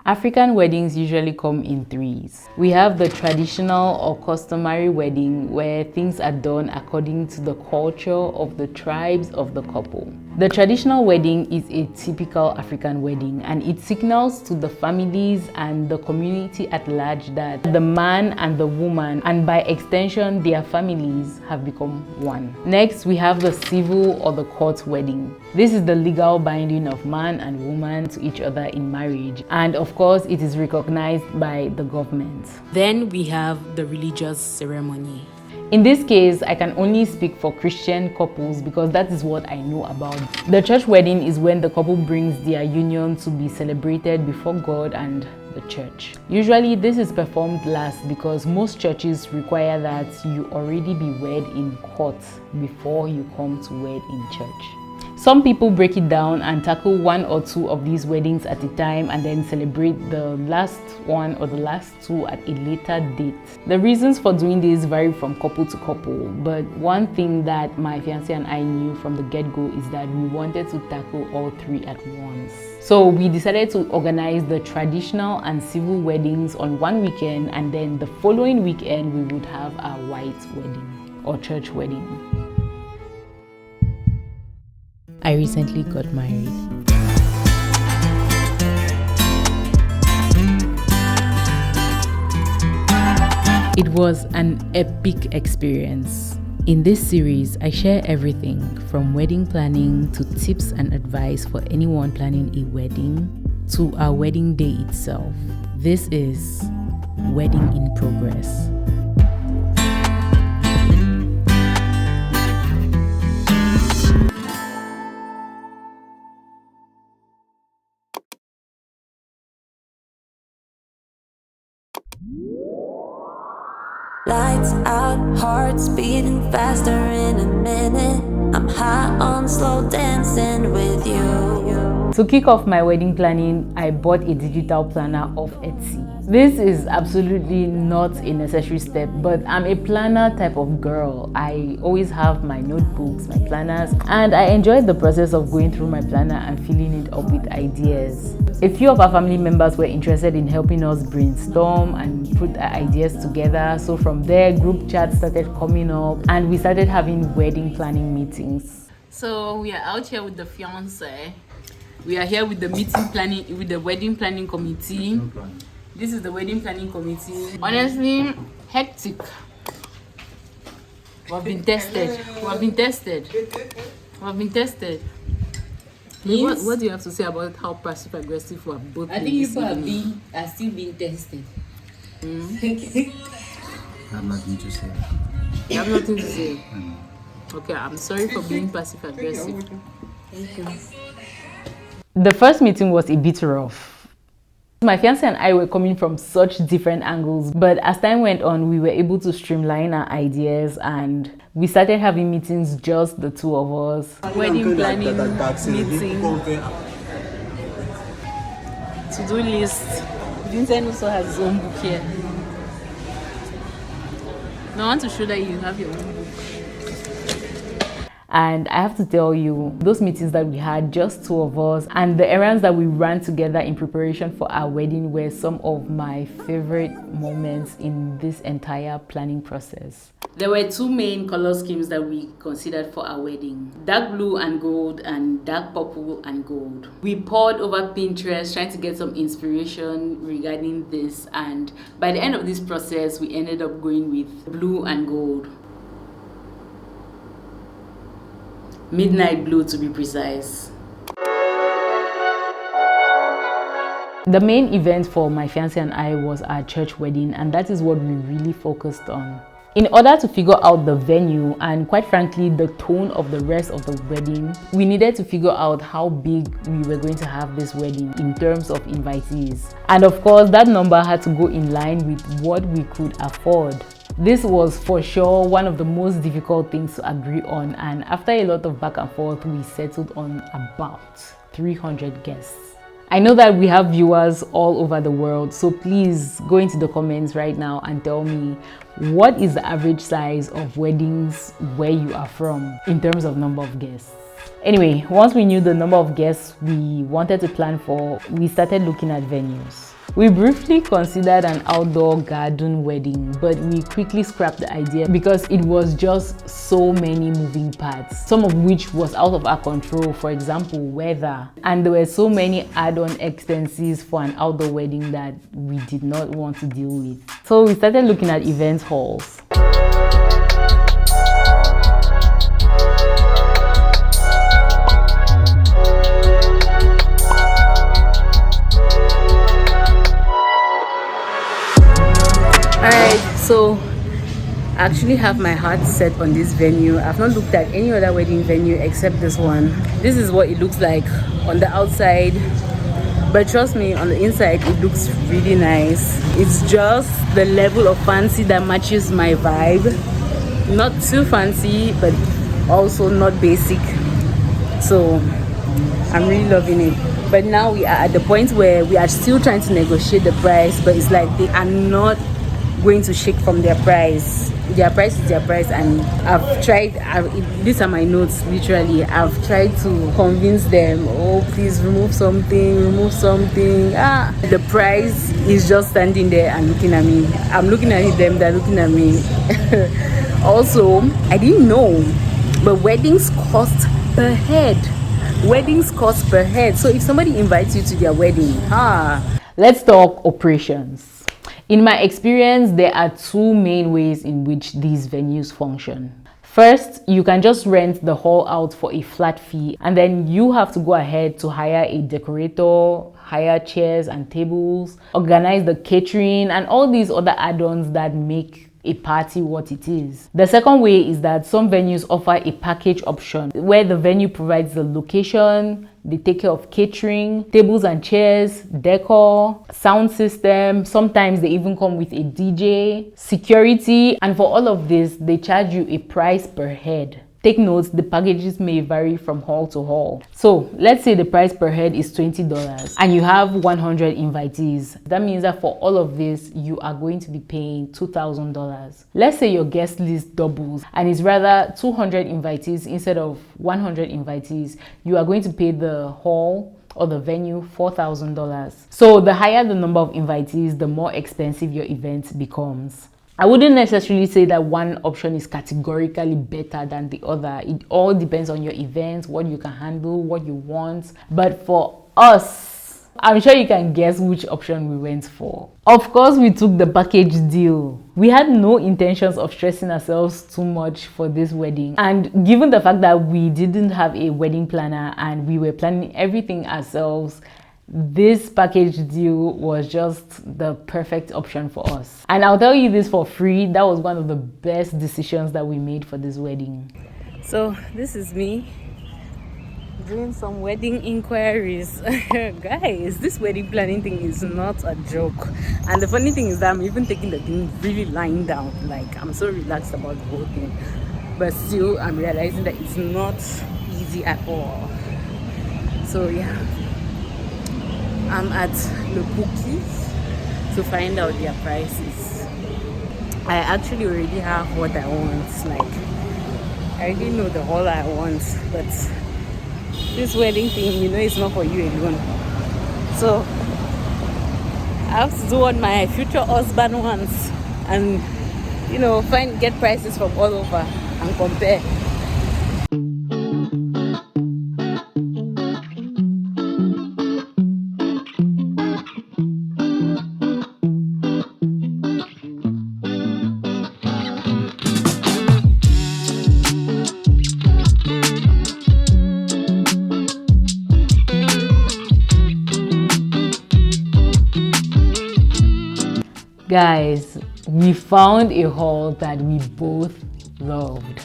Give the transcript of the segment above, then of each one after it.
African weddings usually come in threes. We have the traditional or customary wedding where things are done according to the culture of the tribes of the couple. The traditional wedding is a typical African wedding, and it signals to the families and the community at large that the man and the woman, and by extension their families, have become one. Next, we have the civil or the court wedding. This is the legal binding of man and woman to each other in marriage, and of course it is recognized by the government. Then we have the religious ceremony. In this case, I can only speak for Christian couples because that is what I know about. The church wedding is when the couple brings their union to be celebrated before God and the church. Usually this is performed last because most churches require that you already be wed in court before you come to wed in church. Some people break it down and tackle one or two of these weddings at a time and then celebrate the last one or the last two at a later date. The reasons for doing this vary from couple to couple, but one thing that my fiancé and I knew from the get-go is that we wanted to tackle all three at once. So we decided to organize the traditional and civil weddings on one weekend, and then the following weekend we would have our white wedding or church wedding. I recently got married. It was an epic experience. In this series, I share everything from wedding planning to tips and advice for anyone planning a wedding to our wedding day itself. This is Wedding in Progress. Lights out, hearts beating faster in a minute. I'm high on slow dancing with you. To kick off my wedding planning, I bought a digital planner off Etsy. This is absolutely not a necessary step, but I'm a planner type of girl. I always have my notebooks, my planners, and I enjoyed the process of going through my planner and filling it up with ideas. A few of our family members were interested in helping us brainstorm and put our ideas together. So from there, group chats started coming up and we started having wedding planning meetings. So we are out here with the fiancé. We are here with the with the wedding planning committee. This is the wedding planning committee. Honestly, hectic. We've been tested. What do you have to say about how passive aggressive we are both? I think people are still being tested. I have nothing to say. You have nothing to say? Okay, I'm sorry for being passive aggressive. Thank you. The first meeting was a bit rough. My fiancé and I were coming from such different angles, but as time went on, we were able to streamline our ideas and we started having meetings, just the two of us. Wedding planning meeting. To-do list. Vincent also has his own book here. Now I want to show that you have your own book. And I have to tell you, those meetings that we had, just two of us, and the errands that we ran together in preparation for our wedding were some of my favorite moments in this entire planning process. There were two main color schemes that we considered for our wedding: dark blue and gold and dark purple and gold. We pored over Pinterest trying to get some inspiration regarding this, and by the end of this process we ended up going with blue and gold. Midnight blue to be precise. The main event for my fiancé and I was our church wedding, and that is what we really focused on. In order to figure out the venue and, quite frankly, the tone of the rest of the wedding, we needed to figure out how big we were going to have this wedding in terms of invitees. And of course, that number had to go in line with what we could afford. This was for sure one of the most difficult things to agree on, and after a lot of back and forth, we settled on about 300 guests. I know that we have viewers all over the world, so please go into the comments right now and tell me, what is the average size of weddings where you are from in terms of number of guests? Anyway, once we knew the number of guests we wanted to plan for, we started looking at venues. We briefly considered an outdoor garden wedding, but we quickly scrapped the idea because it was just so many moving parts, some of which was out of our control, for example, weather. And there were so many add-on expenses for an outdoor wedding that we did not want to deal with. So we started looking at event halls. Alright, so I actually have my heart set on this venue. I've not looked at any other wedding venue except this one. This is what it looks like on the outside, but trust me, on the inside it looks really nice. It's just the level of fancy that matches my vibe. Not too fancy, but also not basic. So I'm really loving it. But now we are at the point where we are still trying to negotiate the price, but it's like they are not going to shake from their price. Their price is their price, and I've tried, these are my notes literally, I've tried to convince them, oh please remove something. The price is just standing there and looking at me. I'm looking at them, they're looking at me. Also, I didn't know, but weddings cost per head. So if somebody invites you to their wedding, let's talk operations. In my experience, there are two main ways in which these venues function. First, you can just rent the hall out for a flat fee, and then you have to go ahead to hire a decorator, hire chairs and tables, organize the catering, and all these other add-ons that make a party what it is. The second way is that some venues offer a package option where the venue provides the location, they take care of catering, tables and chairs, decor, sound system. Sometimes they even come with a DJ, security, and for all of this, they charge you a price per head. Take note, the packages may vary from hall to hall. So let's say the price per head is $20 and you have 100 invitees. That means that for all of this, you are going to be paying $2,000. Let's say your guest list doubles and it's rather 200 invitees instead of 100 invitees. You are going to pay the hall or the venue $4,000. So the higher the number of invitees, the more expensive your event becomes. I wouldn't necessarily say that one option is categorically better than the other. It all depends on your event, what you can handle, what you want. But for us, I'm sure you can guess which option we went for. Of course, we took the package deal. We had no intentions of stressing ourselves too much for this wedding. And given the fact that we didn't have a wedding planner and we were planning everything ourselves, this package deal was just the perfect option for us. And I'll tell you this for free, that was one of the best decisions that we made for this wedding. So this is me doing some wedding inquiries. Guys, this wedding planning thing is not a joke. And the funny thing is that I'm even taking the thing really lying down. Like, I'm so relaxed about the whole thing. But still, I'm realizing that it's not easy at all. So yeah, I'm at the bookies to find out their prices. I actually already have what I want. Like, I already know the hall I want, but this wedding thing, you know, it's not for you alone. So I have to do what my future husband wants, and you know, get prices from all over and compare. Guys, we found a hall that we both loved.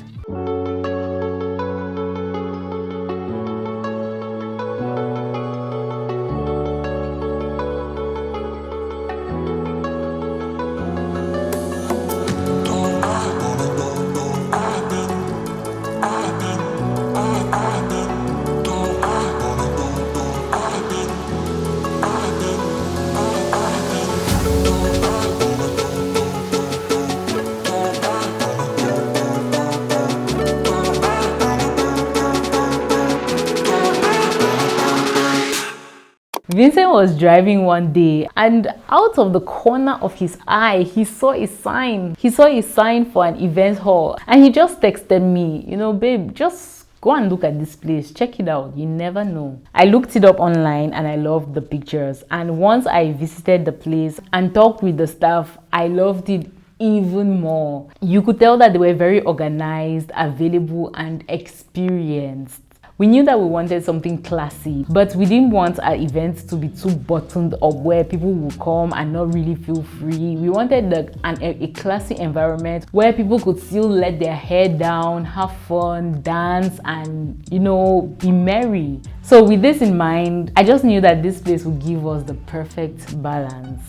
Vincent was driving one day and out of the corner of his eye, he saw a sign. He saw a sign for an event hall and he just texted me, you know, babe, just go and look at this place. Check it out. You never know. I looked it up online and I loved the pictures. And once I visited the place and talked with the staff, I loved it even more. You could tell that they were very organized, available, and experienced. We knew that we wanted something classy, but we didn't want our events to be too buttoned up where people would come and not really feel free. We wanted a classy environment where people could still let their hair down, have fun, dance, and, you know, be merry. So with this in mind, I just knew that this place would give us the perfect balance.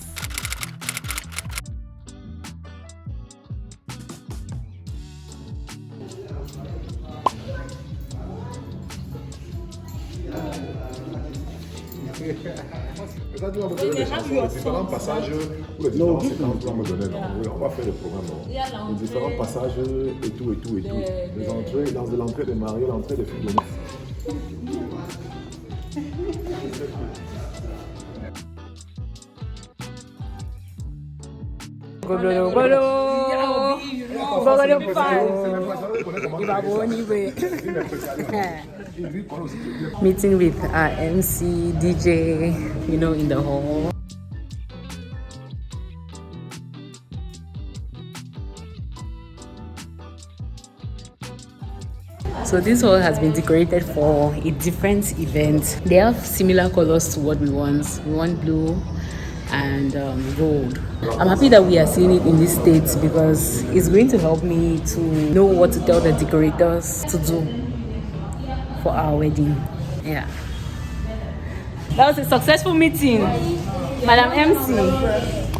Exactement, vous avez des chansons, les différents passages ou les différentes séquences, on me donner, non, oui, on va faire le programme, non. Les différents passages et tout. Les entrées, dans l'entrée des mariés, l'entrée des filles. Meeting with our MC, DJ, you know, in the hall. So this hall has been decorated for a different event. They have similar colors to what we want. We want blue and gold. I'm happy that we are seeing it in this state because it's going to help me to know what to tell the decorators to do for our wedding. Yeah. That was a successful meeting, Madam MC.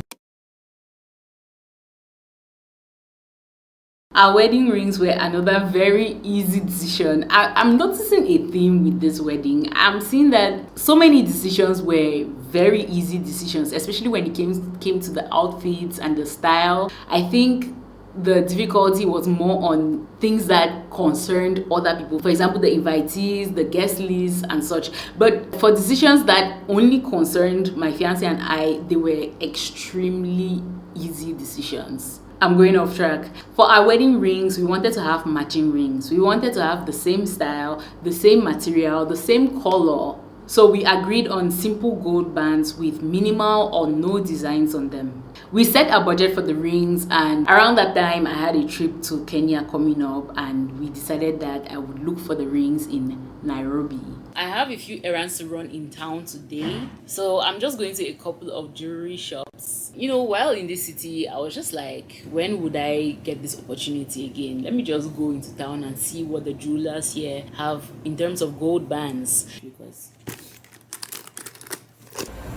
Our wedding rings were another very easy decision. I'm noticing a theme with this wedding. I'm seeing that so many decisions were very easy decisions, especially when it came to the outfits and the style. I think the difficulty was more on things that concerned other people. For example, the invitees, the guest list and such. But for decisions that only concerned my fiancé and I, they were extremely easy decisions. I'm going off track. For our wedding rings, we wanted to have matching rings. We wanted to have the same style, the same material, the same color. So we agreed on simple gold bands with minimal or no designs on them. We set a budget for the rings, and around that time I had a trip to Kenya coming up, and we decided that I would look for the rings in Nairobi. I have a few errands to run in town today, so I'm just going to a couple of jewelry shops. You know, while in this city, I was just like, when would I get this opportunity again? Let me just go into town and see what the jewelers here have in terms of gold bands. Because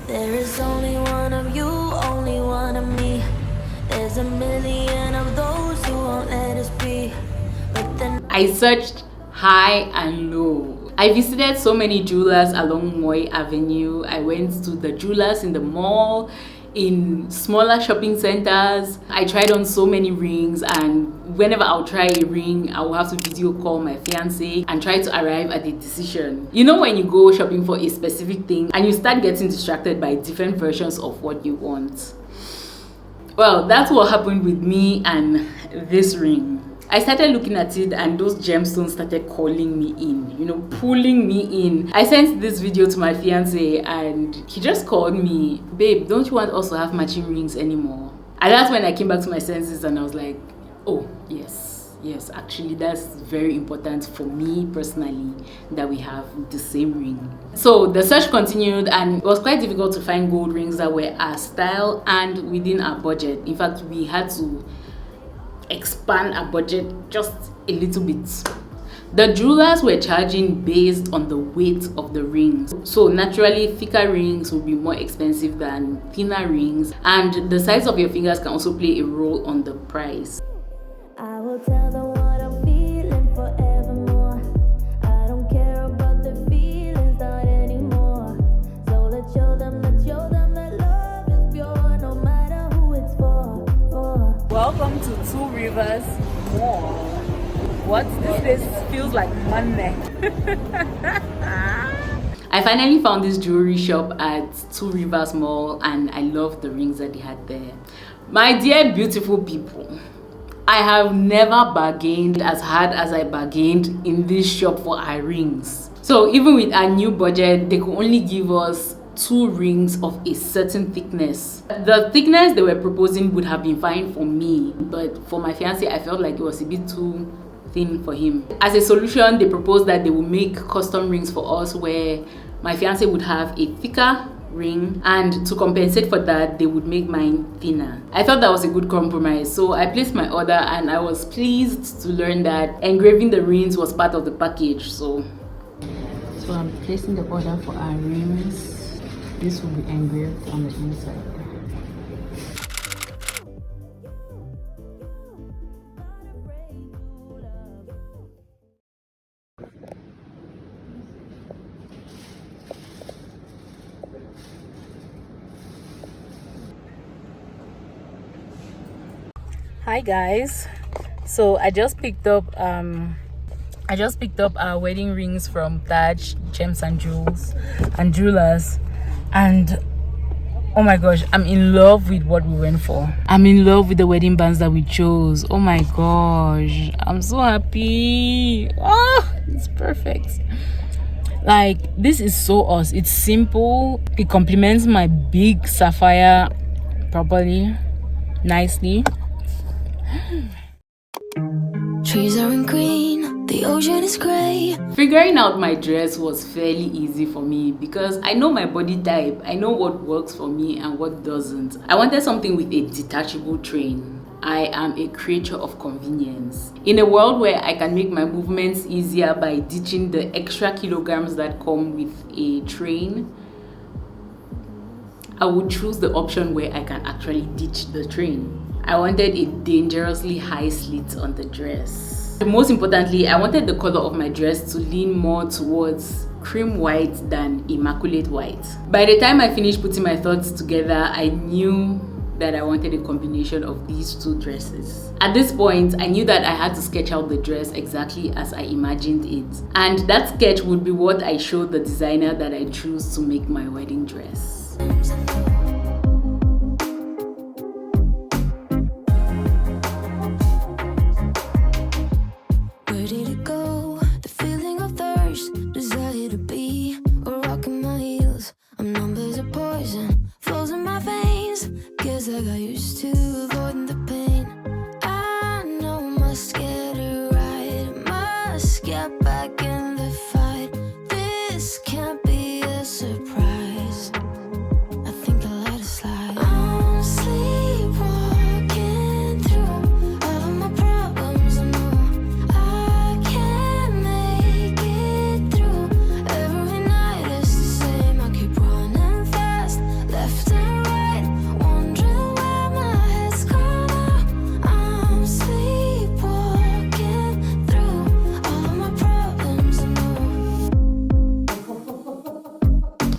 there is only one of you, only one of me. There's a million of those who won't let us be. But then I searched high and low. I visited so many jewelers along Moi Avenue. I went to the jewelers in the mall, in smaller shopping centers. I tried on so many rings, and whenever I'll try a ring, I will have to video call my fiancé and try to arrive at a decision. You know, when you go shopping for a specific thing and you start getting distracted by different versions of what you want. Well, that's what happened with me and this ring. I started looking at it and those gemstones started calling me in, you know, pulling me in. I sent this video to my fiancé and he just called me, babe, don't you want us to have matching rings anymore? And that's when I came back to my senses and I was like, oh, yes, actually that's very important for me personally that we have the same ring. So the search continued and it was quite difficult to find gold rings that were our style and within our budget. In fact, we had to expand our budget just a little bit. The jewelers were charging based on the weight of the rings. So naturally, thicker rings will be more expensive than thinner rings, and the size of your fingers can also play a role on the price. I will tell them what I'm feeling forevermore. I don't care about the feelings, not anymore. So let's show them that love is pure, no matter who it's for. Welcome to Two Rivers Mall. What? This place feels like money. I finally found this jewelry shop at Two Rivers Mall and I loved the rings that they had there. My dear beautiful people, I have never bargained as hard as I bargained in this shop for our rings. So even with our new budget, they could only give us 2 rings of a certain thickness. The thickness they were proposing would have been fine for me, but for my fiancé, I felt like it was a bit too thin for him. As a solution, they proposed that they would make custom rings for us where my fiancé would have a thicker ring, and to compensate for that, they would make mine thinner. I thought that was a good compromise, so I placed my order and I was pleased to learn that engraving the rings was part of the package. So I'm placing the order for our rings. This will be engraved on the inside. Hi guys, so I just picked up our wedding rings from Taj Gems and Jewels and Jewelers, and oh my gosh, I'm in love with what we went for. I'm in love with the wedding bands that we chose. Oh my gosh, I'm so happy. Oh, it's perfect. Like, this is so us. It's simple, it complements my big sapphire properly, nicely. Trees aren't green, the ocean is gray. Figuring out my dress was fairly easy for me because I know my body type. I know what works for me and what doesn't. I wanted something with a detachable train. I am a creature of convenience. In a world where I can make my movements easier by ditching the extra kilograms that come with a train, I would choose the option where I can actually ditch the train. I wanted a dangerously high slit on the dress. Most importantly, I wanted the color of my dress to lean more towards cream white than immaculate white. By the time I finished putting my thoughts together, I knew that I wanted a combination of these 2 dresses. At this point, I knew that I had to sketch out the dress exactly as I imagined it. And that sketch would be what I showed the designer that I chose to make my wedding dress. Where did it go? The feeling of thirst, desire to be a rock in my heels. I'm numb as a poison, flows in my veins. Guess I got used to avoiding the pain. I know must get it right, must get back in the fight. This can't be a surprise. I think I let it slide. I'm sleepwalking through all of my problems. I know I can't make it through. Every night is the same. I keep running fast, left and right, wondering where my head's gone now. I'm sleepwalking through all of my problems. I know.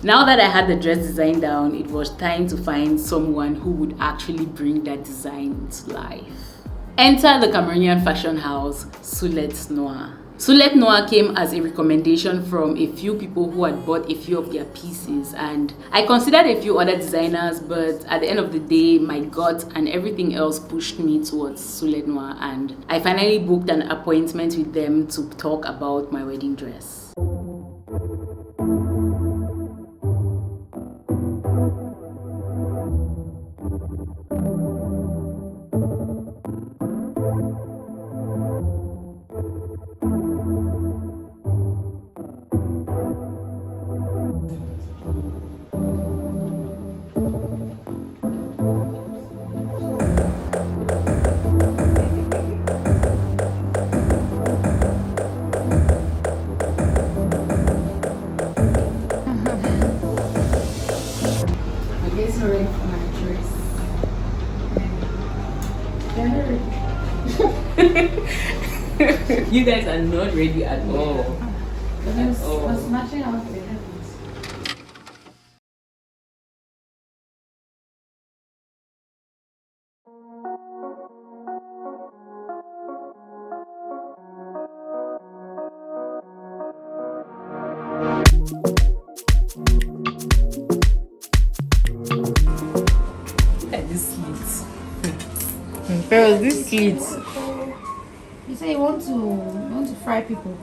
Now that I had the dress design down, it was time to find someone who would actually bring that design to life. Enter the Cameroonian fashion house, Soulet Noir. Soulet Noir came as a recommendation from a few people who had bought a few of their pieces, and I considered a few other designers, but at the end of the day, my gut and everything else pushed me towards Soulet Noir, and I finally booked an appointment with them to talk about my wedding dress. You guys are not ready at all. Was matching out the heavens. Girls, this slits. You say you want to fry people.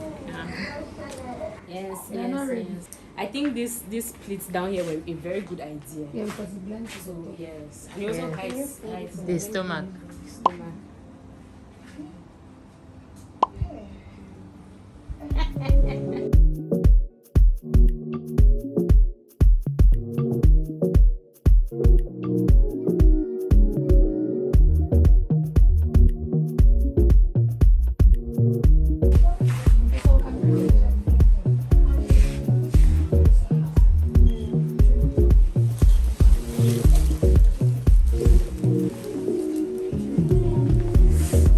Yes, They're not ready. I think this splits down here were a very good idea. Yeah, because it blends so. Yes, and it also hides The stomach. stomach.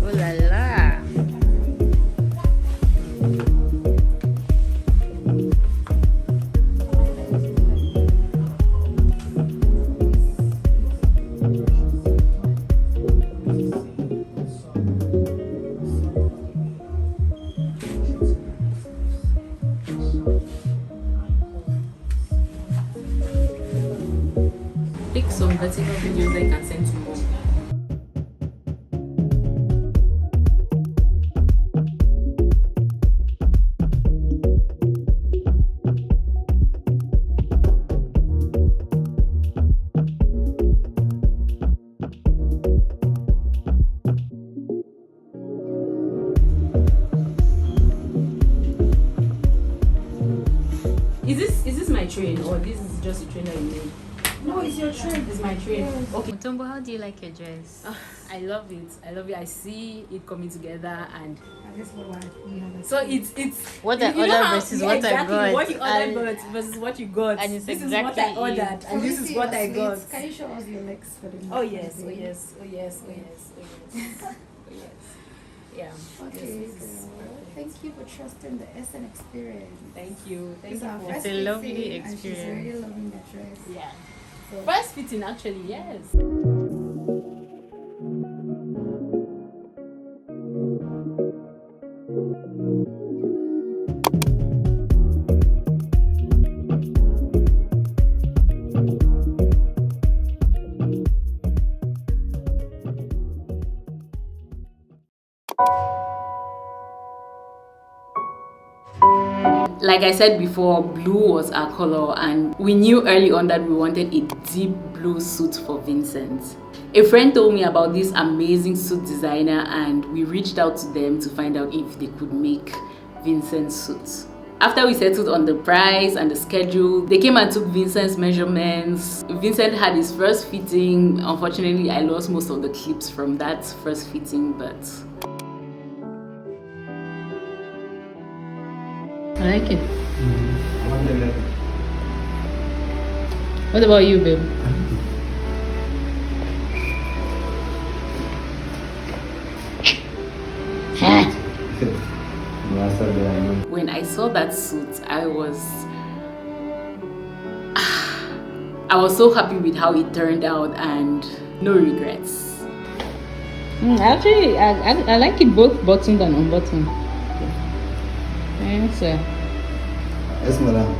Oh la la. Take some vertical videos that you can send to mom. Is this my train or this is just a train that you made? No, it's your train. It's my train. Okay. Mutombo, how do you like your dress? I love it. I love it. I see it coming together, and And this is what we have. so it's What I you know ordered how- versus yeah, what I exactly, got. what you And- ordered versus what you got. and it's this exactly is what I it. ordered, and this is what I got. Can you show us your legs for the Oh next yes, oh day? yes, oh yes, oh yes, oh yes, oh yes. Yeah. Okay, This is girl. perfect. Thank you for trusting the SN experience. Thank you. Thank It's you. our For, first a lovely fitting, and experience. she's really loving the dress. yeah. So, First fitting, actually, yes. Like I said before, blue was our color, and we knew early on that we wanted a deep blue suit for Vincent. A friend told me about this amazing suit designer, and we reached out to them to find out if they could make Vincent's suit. After we settled on the price and the schedule, they came and took Vincent's measurements. Vincent had his first fitting. Unfortunately, I lost most of the clips from that first fitting, but I like it. What about you, babe? when I saw that suit, I was so happy with how it turned out and no regrets. Actually, I like it both buttoned and unbuttoned. Yes, sir. Yes, madam.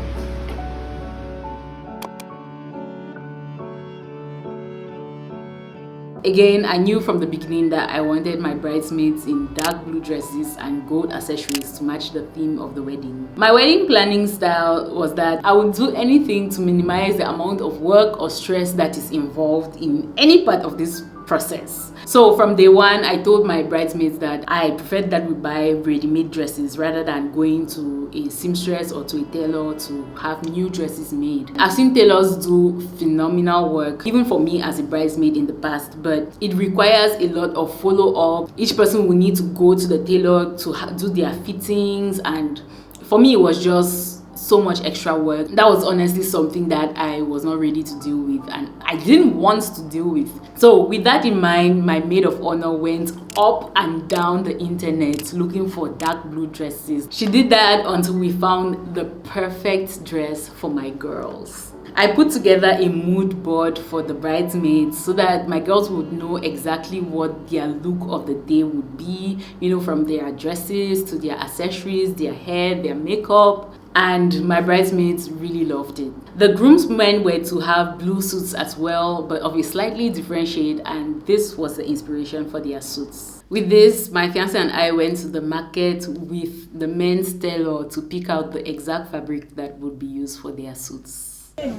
Again, I knew from the beginning that I wanted my bridesmaids in dark blue dresses and gold accessories to match the theme of the wedding. My wedding planning style was that I would do anything to minimize the amount of work or stress that is involved in any part of this process. So from day one, I told my bridesmaids that I preferred that we buy ready-made dresses rather than going to a seamstress or to a tailor to have new dresses made. I've seen tailors do phenomenal work, even for me as a bridesmaid in the past, but it requires a lot of follow-up. Each person will need to go to the tailor to do their fittings, and for me it was just so much extra work. That was honestly something that I was not ready to deal with, and I didn't want to deal with. So with that in mind, my maid of honor went up and down the internet looking for dark blue dresses. She did that until we found the perfect dress for my girls. I put together a mood board for the bridesmaids so that my girls would know exactly what their look of the day would be, you know, from their dresses to their accessories, their hair, their makeup. and my bridesmaids really loved it. The groomsmen were to have blue suits as well, but of a slightly different shade, and this was the inspiration for their suits. With this, my fiancé and I went to the market with the men's tailor to pick out the exact fabric that would be used for their suits. Okay.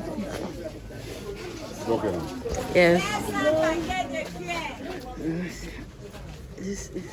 Yes. This is...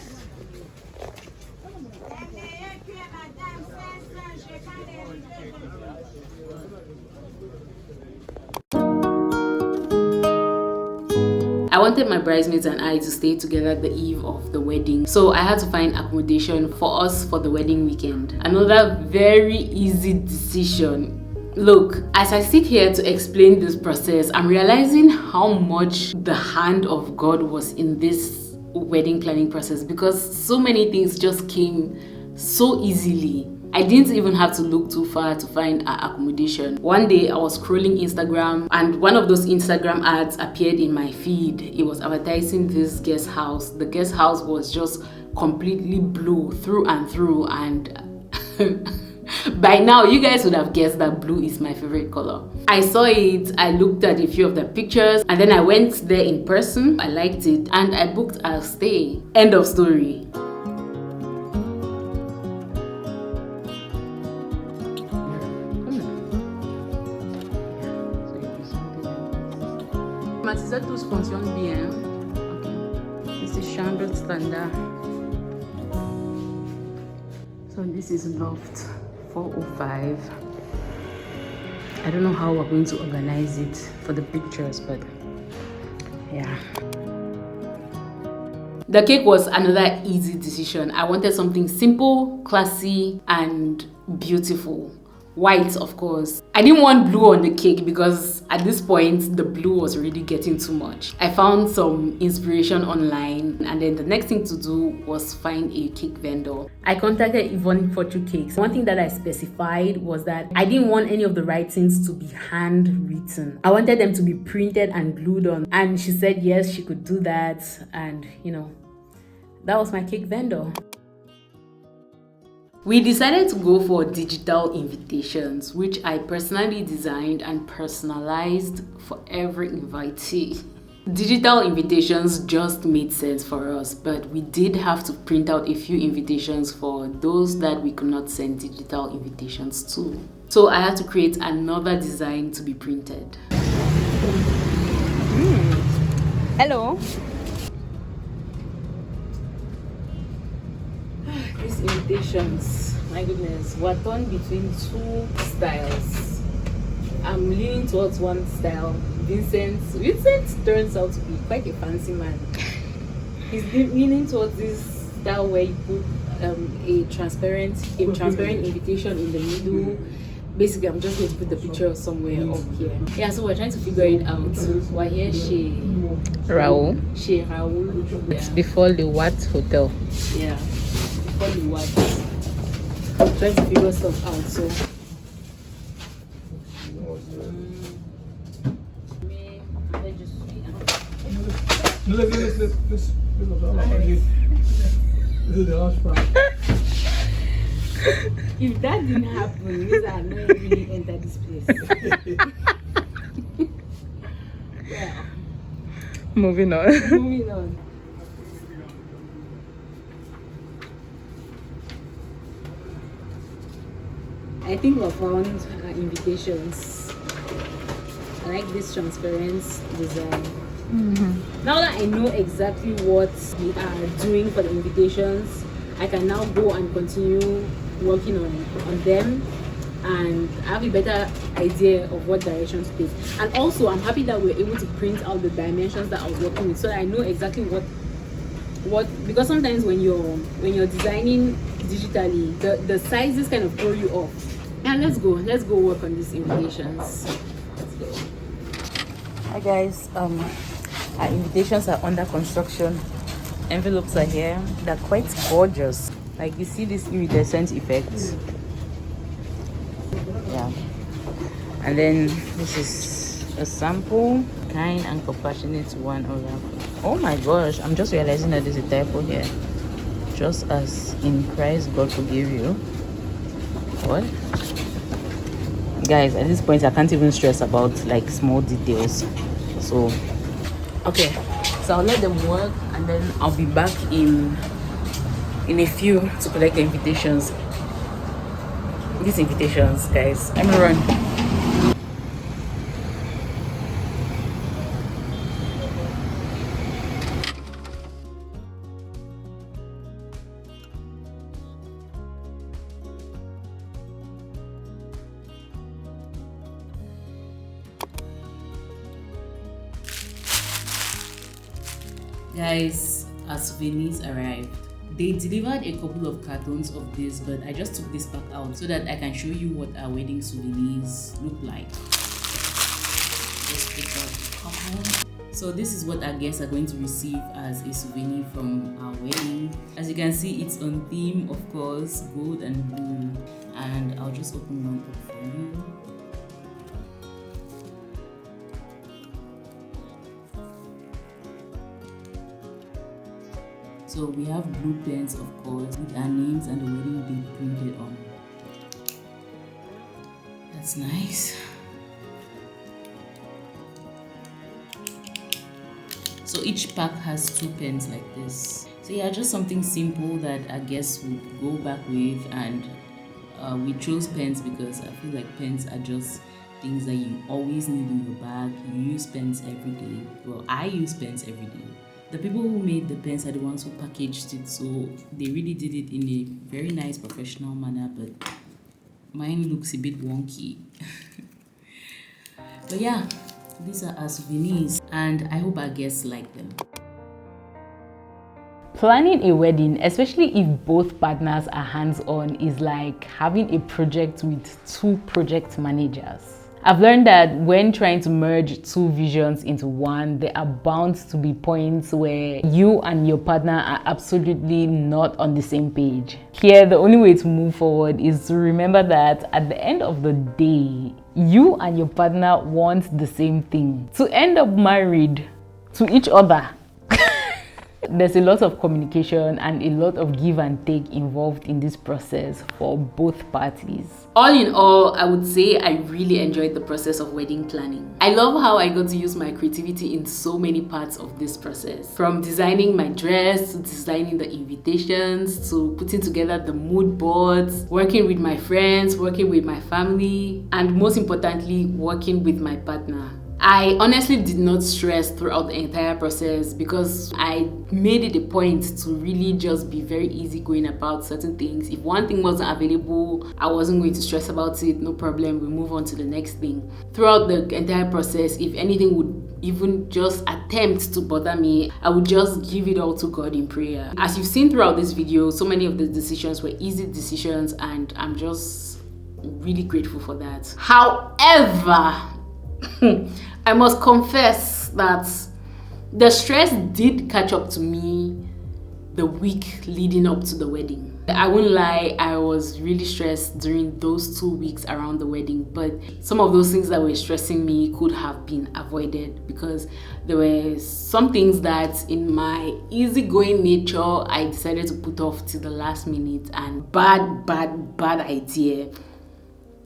I wanted my bridesmaids and I to stay together the eve of the wedding, so I had to find accommodation for us for the wedding weekend. Another very easy decision. Look, as I sit here to explain this process, I'm realizing how much the hand of God was in this wedding planning process, because so many things just came so easily. I didn't even have to look too far to find an accommodation. One day I was scrolling Instagram and one of those Instagram ads appeared in my feed. It was advertising this guest house. The guest house was just completely blue through and through, and by now you guys would have guessed that blue is my favorite color. I saw it, I looked at a few of the pictures, and then I went there in person. I liked it and I booked a stay. End of story. Ça tous fonctionne bien. Okay. This is chambre standard. So this is loft 405. I don't know how we're going to organize it for the pictures, but yeah. The cake was another easy decision. I wanted something simple, classy, and beautiful. White, of course. I didn't want blue on the cake because at this point the blue was already getting too much. I found some inspiration online, and then the next thing to do was find a cake vendor. I contacted Yvonne Fortune Cakes. One thing that I specified was that I didn't want any of the writings to be handwritten. I wanted them to be printed and glued on, and she said yes, she could do that, and you know, that was my cake vendor. We decided to go for digital invitations, which I personally designed and personalized for every invitee. Digital invitations just made sense for us, but we did have to print out a few invitations for those that we could not send digital invitations to. So I had to create another design to be printed. Hello. These invitations, my goodness, were torn between two styles. I'm leaning towards one style. Vincent turns out to be quite a fancy man. He's leaning towards this style where you put a transparent invitation in the middle. Basically, I'm just going to put the picture somewhere up here. Yeah, so we're trying to figure it out. We're here, Raoul. Raoul. It's before the Watts Hotel. Yeah. Trying to figure stuff out, so if that didn't happen, means I never really entered this place. Yeah. Moving on. I think we found invitations. I like this transparent design. Now that I know exactly what we are doing for the invitations, I can now go and continue working on them, and I have a better idea of what direction to take. And also, I'm happy that we're able to print out the dimensions that I was working with, so that I know exactly what because sometimes when you're designing digitally, the sizes kind of throw you off. Yeah, let's go work on these invitations. Let's go. Hi guys, our invitations are under construction. Envelopes are here. They're quite gorgeous. Like, you see this iridescent effect. Yeah. And then this is a sample. Kind and compassionate one oracle. Oh my gosh, I'm just realizing that there's a typo here. Just as in Christ God forgave you. What? Guys, at this point I can't even stress about like small details. So okay, so I'll let them work and then I'll be back in a few to collect the invitations. These invitations, guys, let me run. Guys, our souvenirs arrived. They delivered a couple of cartons of this, but I just took this pack out so that I can show you what our wedding souvenirs look like. Let's pick out a couple. So this is what our guests are going to receive as a souvenir from our wedding. As you can see, it's on theme, of course, gold and blue. And I'll just open one up for you. So we have blue pens, of course, with our names and the wedding date printed on. That's nice. So each pack has 2 pens like this. So yeah, just something simple that I guess would go back with. And we chose pens because I feel like pens are just things that you always need in your bag. You use pens every day. Well, I use pens every day. The people who made the pens are the ones who packaged it, so they really did it in a very nice professional manner, but mine looks a bit wonky. But yeah, these are our souvenirs and I hope our guests like them. Planning a wedding, especially if both partners are hands-on, is like having a project with 2 project managers. I've learned that when trying to merge 2 visions into one, there are bound to be points where you and your partner are absolutely not on the same page. Here, the only way to move forward is to remember that at the end of the day, you and your partner want the same thing: to end up married to each other. There's a lot of communication and a lot of give and take involved in this process for both parties. All in all, I would say I really enjoyed the process of wedding planning. I love how I got to use my creativity in so many parts of this process. From designing my dress, to designing the invitations, to putting together the mood boards, working with my friends, working with my family, and most importantly, working with my partner. I honestly did not stress throughout the entire process because I made it a point to really just be very easygoing about certain things. If one thing wasn't available, I wasn't going to stress about it. No problem, we move on to the next thing. Throughout the entire process, if anything would even just attempt to bother me, I would just give it all to God in prayer. As you've seen throughout this video, so many of the decisions were easy decisions and I'm just really grateful for that. However, I must confess that the stress did catch up to me the week leading up to the wedding. I won't lie, I was really stressed during those 2 weeks around the wedding, but some of those things that were stressing me could have been avoided because there were some things that in my easygoing nature I decided to put off till the last minute, and bad idea.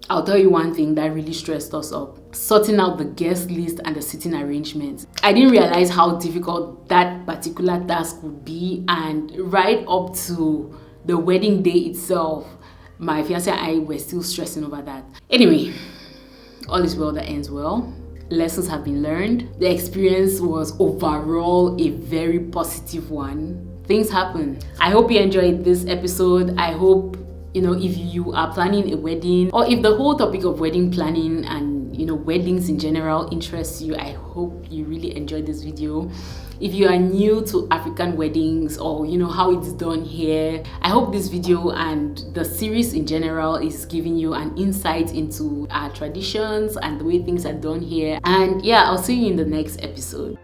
I'll tell you one thing that really stressed us up: sorting out the guest list and the seating arrangements. I didn't realize how difficult that particular task would be, and right up to the wedding day itself, my fiancé and I were still stressing over that. Anyway, all is well that ends well. Lessons have been learned. The experience was overall a very positive one. Things happen. I hope you enjoyed this episode. I hope, if you are planning a wedding, or if the whole topic of wedding planning and weddings in general interests you, I hope you really enjoyed this video. If you are new to African weddings or how it's done here, I hope this video and the series in general is giving you an insight into our traditions and the way things are done here. And yeah, I'll see you in the next episode.